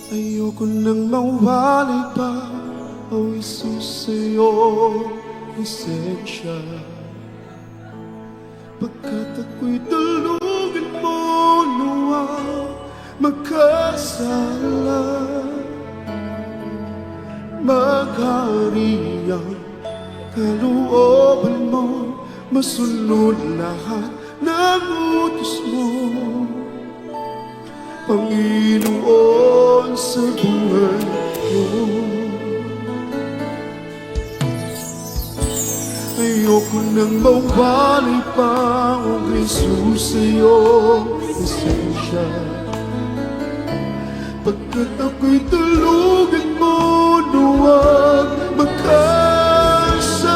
Ayoko nang mawalay pa, O Jesus, sa'yo lisensya. Pagkat ako'y tulugan mo, nawa magkasala. Maghari ang kalooban mo, masunod lahat ng utos mo, Panginoon, sa buhay ko. Ayoko nang mawalay pa, O Jesus, sa'yo lisensya. Pagkat ako'y tulugan mo, huwag magkasala.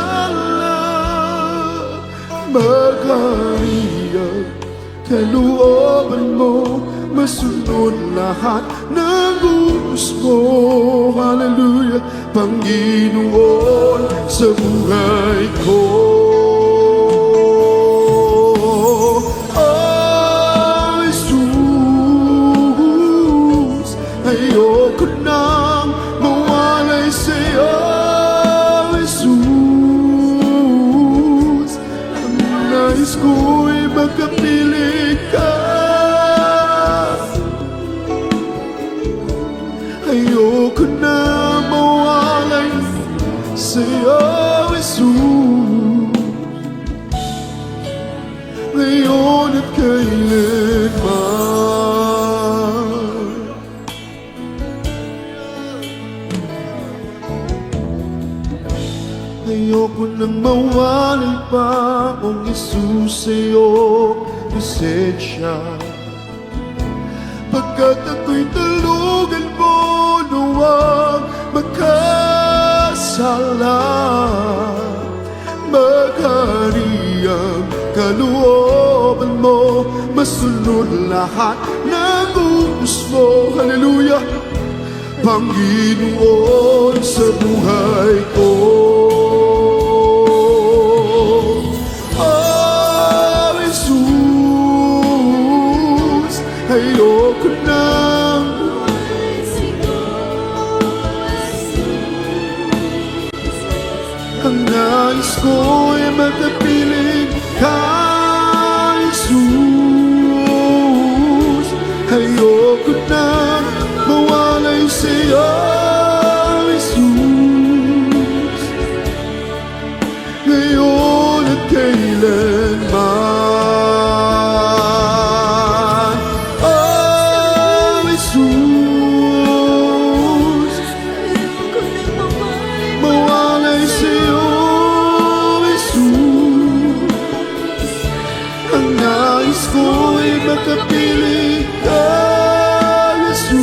Maghari ang kalooban mo, masunod lahat ng utos mo. Hallelujah, Panginoon, sa buhay ko. Oh, Jesus, ayoko nang mawalay sa'yo, Jesus. Ang nais ko'y magkapiling ka. Ayoko na mawalay sa'yo, Jesus, ngayon at kailanman. Ayoko nang mawalay pa, O Jesus, sa'yo lisensya. Pagkat ako'y tulugan mo, huwag magkasala. Maghari ang kalooban mo, masunod lahat ng utos mo. Hallelujah, Panginoon, sa buhay ko. Oh, Jesus, ayoko nang ang nais ko'y magkapiling ka, Jesus. Ayoko nang mawalay sa'yo, Jesus, ngayon at kailanman. Oh, Jesus, mawalay sa'yo, Jesus. Ang nais ko'y makapiling ka, Jesus,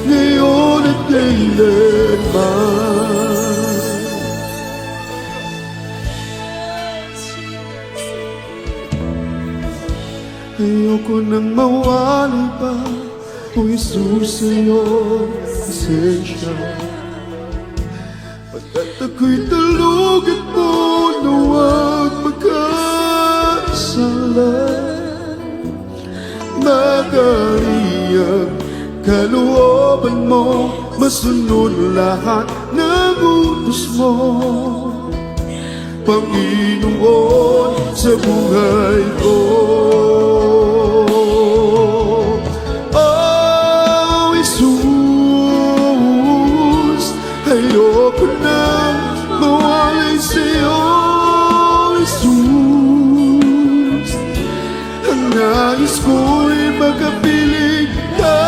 ngayon at kailanman. Ayoko nang mawalay pa, O Jesus, sa'yo lisensya. Pagkat ako'y tulugan mo, huwag magkasala. Maghari ang kalooban mo, masunod lahat ng utos mo, Panginoon, sa buhay ko. Oh, Jesus, ayoko nang mawalay sa'yo, Jesus. Ang nais ko'y magkapiling ka,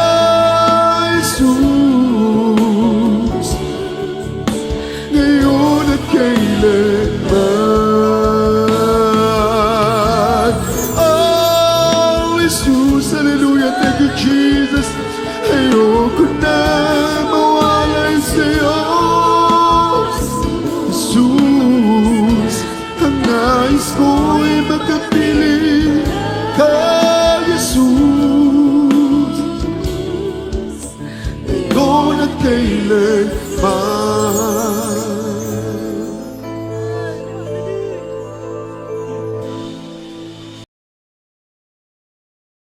Jesus, ngayon at kailanman. Oh, Jesus, hallelujah, thank you, Jesus. Ayoko na mawalay sa'yo, Jesus. Ang nais ko'y magkapiling ka, Jesus, ngayon at kailanman.